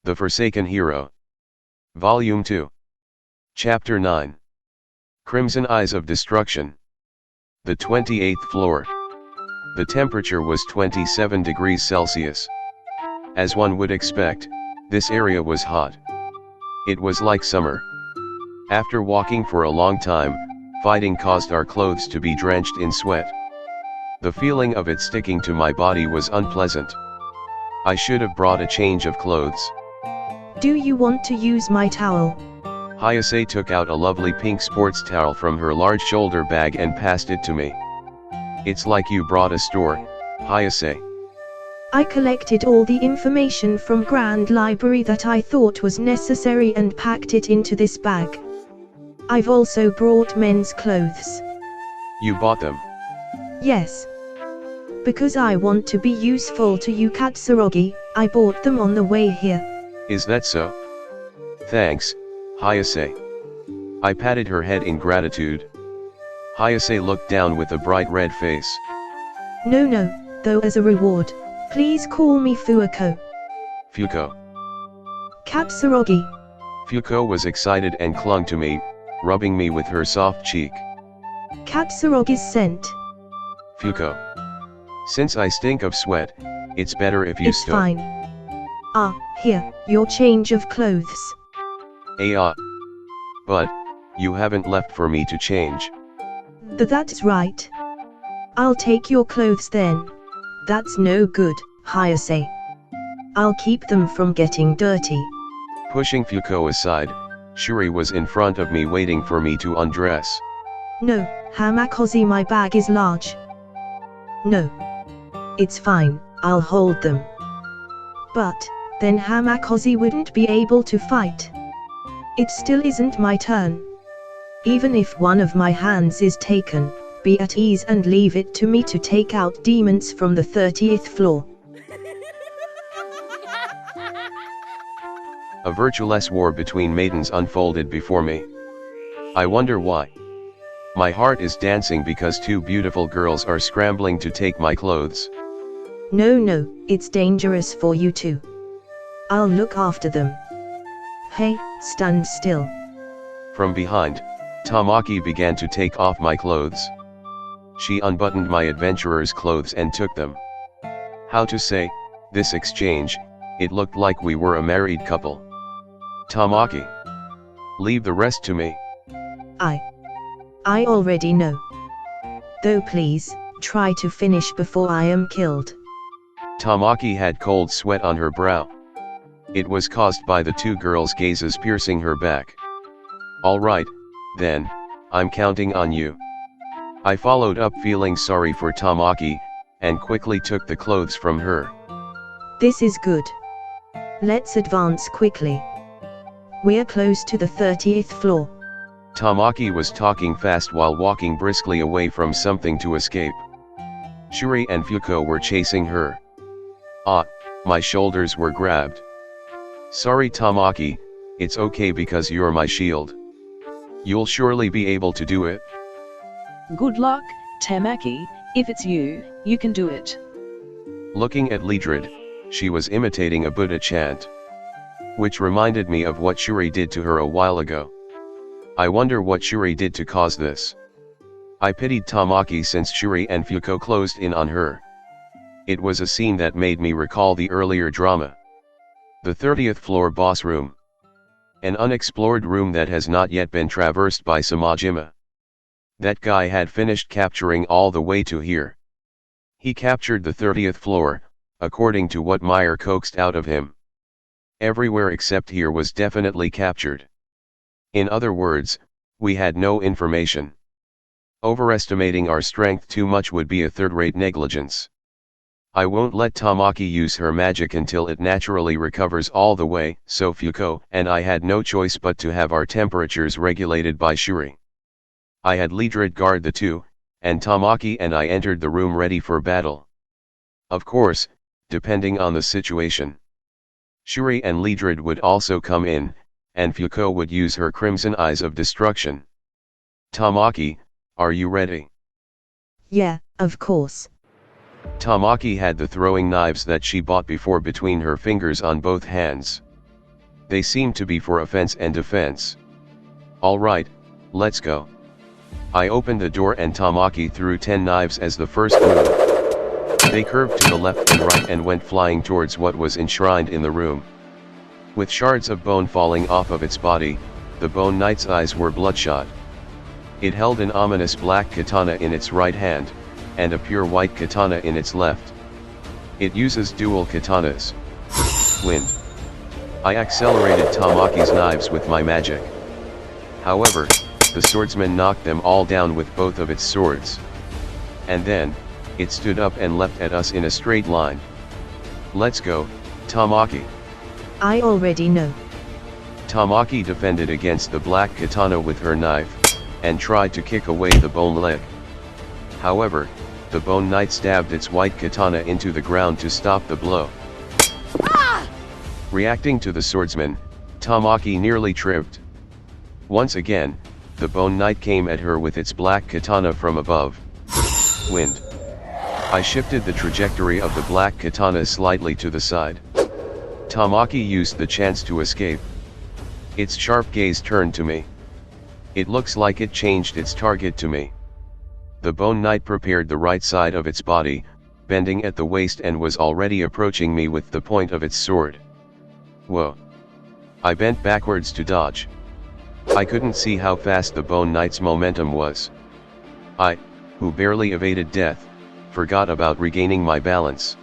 The Forsaken Hero. Volume 2. Chapter 9. Crimson Eyes of Destruction. The 28th floor. The temperature was 27 degrees Celsius. As one would expect, this area was hot. It was like summer. After walking for a long time, fighting caused our clothes to be drenched in sweat. The feeling of it sticking to my body was unpleasant. I should have brought a change of clothes. Do you want to use my towel? Hayase took out a lovely pink sports towel from her large shoulder bag and passed it to me. It's like you brought a store, Hayase. I collected all the information from Grand Library that I thought was necessary and packed it into this bag. I've also brought men's clothes. You bought them? Yes. Because I want to be useful to you, Katsurogi, I bought them on the way here. Is that so? Thanks, Hayase. I patted her head in gratitude. Hayase looked down with a bright red face. No, though as a reward, please call me Fuuko. Fuuko. Katsurogi. Fuuko was excited and clung to me, rubbing me with her soft cheek. Katsurogi's scent. Fuuko. Since I stink of sweat, it's better if you It's stop. fine. Here, your change of clothes. But, you haven't left for me to change. That's right. I'll take your clothes then. That's no good, Hayase. I'll keep them from getting dirty. Pushing Fuuko aside, Shuri was in front of me waiting for me to undress. No, Hamakoshi, my bag is large. No. It's fine, I'll hold them. But, then Hamakoshi wouldn't be able to fight. It still isn't my turn. Even if one of my hands is taken, be at ease and leave it to me to take out demons from the 30th floor. A virtueless war between maidens unfolded before me. I wonder why. My heart is dancing because two beautiful girls are scrambling to take my clothes. No, it's dangerous for you too. I'll look after them. Hey, stand still. From behind, Tamaki began to take off my clothes. She unbuttoned my adventurer's clothes and took them. How to say, this exchange, it looked like we were a married couple. Tamaki. Leave the rest to me. I already know. Though please, try to finish before I am killed. Tamaki had cold sweat on her brow. It was caused by the two girls' gazes piercing her back. Alright, then, I'm counting on you. I followed up feeling sorry for Tamaki, and quickly took the clothes from her. This is good. Let's advance quickly. We're close to the 30th floor. Tamaki was talking fast while walking briskly away from something to escape. Shuri and Fuuko were chasing her. My shoulders were grabbed. Sorry Tamaki, it's okay because you're my shield. You'll surely be able to do it. Good luck, Tamaki, if it's you, you can do it. Looking at Lidrid, she was imitating a Buddha chant. Which reminded me of what Shuri did to her a while ago. I wonder what Shuri did to cause this. I pitied Tamaki since Shuri and Fuuko closed in on her. It was a scene that made me recall the earlier drama. The 30th floor boss room. An unexplored room that has not yet been traversed by Samajima. That guy had finished capturing all the way to here. He captured the 30th floor, according to what Meyer coaxed out of him. Everywhere except here was definitely captured. In other words, we had no information. Overestimating our strength too much would be a third-rate negligence. I won't let Tamaki use her magic until it naturally recovers all the way, so Fuuko and I had no choice but to have our temperatures regulated by Shuri. I had Lidrid guard the two, and Tamaki and I entered the room ready for battle. Of course, depending on the situation. Shuri and Lidrid would also come in, and Fuuko would use her crimson eyes of destruction. Tamaki, are you ready? Yeah, of course. Tamaki had the throwing knives that she bought before between her fingers on both hands. They seem to be for offense and defense. Alright, let's go. I opened the door and Tamaki threw 10 knives as the first move. They curved to the left and right and went flying towards what was enshrined in the room. With shards of bone falling off of its body, the Bone Knight's eyes were bloodshot. It held an ominous black katana in its right hand, and a pure white katana in its left. It uses dual katanas. Wind. I accelerated Tamaki's knives with my magic. However, the swordsman knocked them all down with both of its swords. And then, it stood up and leapt at us in a straight line. Let's go, Tamaki. I already know. Tamaki defended against the black katana with her knife, and tried to kick away the bone leg. However, the Bone Knight stabbed its white katana into the ground to stop the blow. Reacting to the swordsman, Tamaki nearly tripped. Once again, the Bone Knight came at her with its black katana from above. Wind. I shifted the trajectory of the black katana slightly to the side. Tamaki used the chance to escape. Its sharp gaze turned to me. It looks like it changed its target to me. The Bone Knight prepared the right side of its body, bending at the waist, and was already approaching me with the point of its sword. Whoa. I bent backwards to dodge. I couldn't see how fast the Bone Knight's momentum was. I, who barely evaded death, forgot about regaining my balance.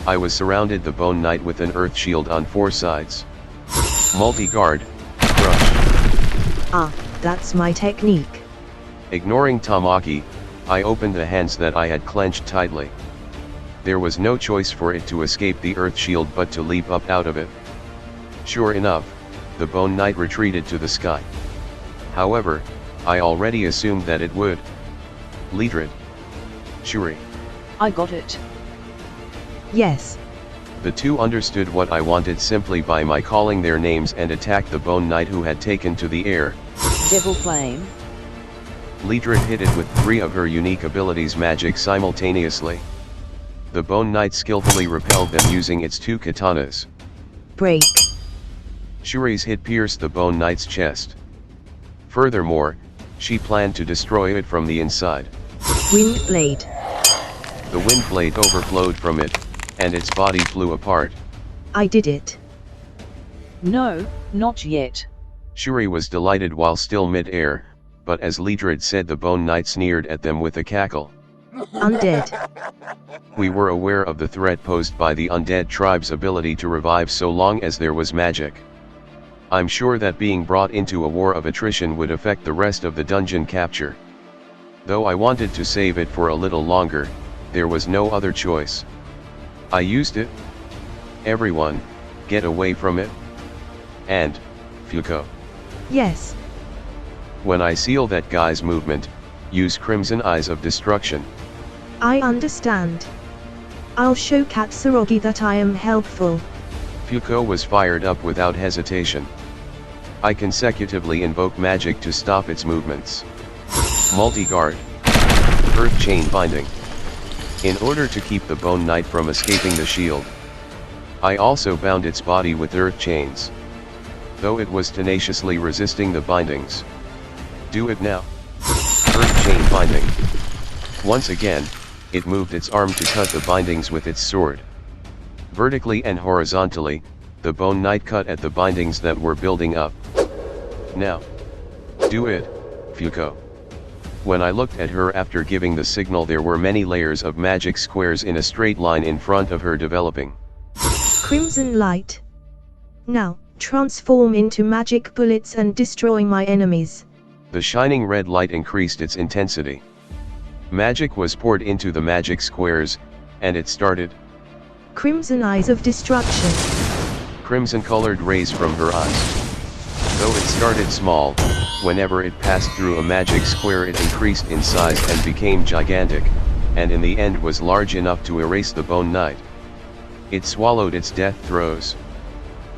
I was surrounded the Bone Knight with an earth shield on 4 sides. Multi-guard, crush. Ah, that's my technique. Ignoring Tamaki, I opened the hands that I had clenched tightly. There was no choice for it to escape the earth shield but to leap up out of it. Sure enough, the Bone Knight retreated to the sky. However, I already assumed that it would. Leedred. Shuri. I got it. Yes. The two understood what I wanted simply by my calling their names and attacked the Bone Knight, who had taken to the air. Devil Flame. Leedred hit it with 3 of her unique abilities magic simultaneously. The Bone Knight skillfully repelled them using its 2 katanas. Break. Shuri's hit pierced the Bone Knight's chest. Furthermore, she planned to destroy it from the inside. Wind blade. The wind blade overflowed from it, and its body flew apart. I did it. No, not yet. Shuri was delighted while still mid-air, but as Leedred said, the Bone Knight sneered at them with a cackle. Undead. We were aware of the threat posed by the undead tribe's ability to revive so long as there was magic. I'm sure that being brought into a war of attrition would affect the rest of the dungeon capture. Though I wanted to save it for a little longer, there was no other choice. I used it. Everyone, get away from it. And, V2Ch. Yes. When I seal that guy's movement, use Crimson Eyes of Destruction. I understand. I'll show Katsurogi that I am helpful. V2Ch was fired up without hesitation. I consecutively invoke magic to stop its movements. Multi-guard. Earth Chain Binding. In order to keep the Bone Knight from escaping the shield, I also bound its body with earth chains. Though it was tenaciously resisting the bindings. Do it now. Earth Chain Binding. Once again, it moved its arm to cut the bindings with its sword. Vertically and horizontally, the Bone Knight cut at the bindings that were building up. Now. Do it, V2Ch. When I looked at her after giving the signal, there were many layers of magic squares in a straight line in front of her developing. Crimson light. Now, transform into magic bullets and destroy my enemies. The shining red light increased its intensity. Magic was poured into the magic squares, and it started. Crimson eyes of destruction. Crimson-colored rays from her eyes. Though it started small, whenever it passed through a magic square it increased in size and became gigantic, and in the end was large enough to erase the Bone Knight. It swallowed its death throes.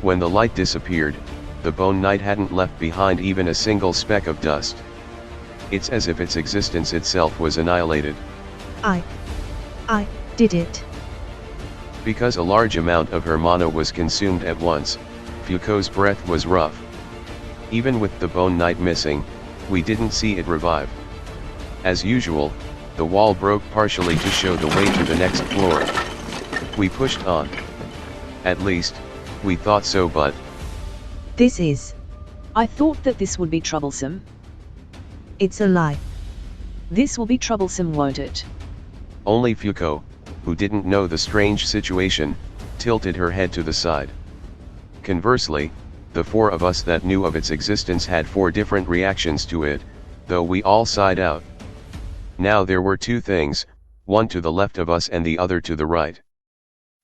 When the light disappeared, the Bone Knight hadn't left behind even a single speck of dust. It's as if its existence itself was annihilated. I did it. Because a large amount of her mana was consumed at once, V2Ch's breath was rough. Even with the bone knight missing, we didn't see it revive. As usual, the wall broke partially to show the way to the next floor. We pushed on. At least, we thought so, but This is. I thought that this would be troublesome. It's a lie. This will be troublesome, won't it? only V2Ch, who didn't know the strange situation, tilted her head to the side. Conversely, the four of us that knew of its existence had four different reactions to it, though we all sighed out. Now there were two things, one to the left of us and the other to the right.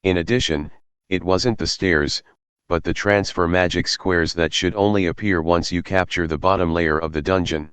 In addition, it wasn't the stairs, but the transfer magic squares that should only appear once you capture the bottom layer of the dungeon.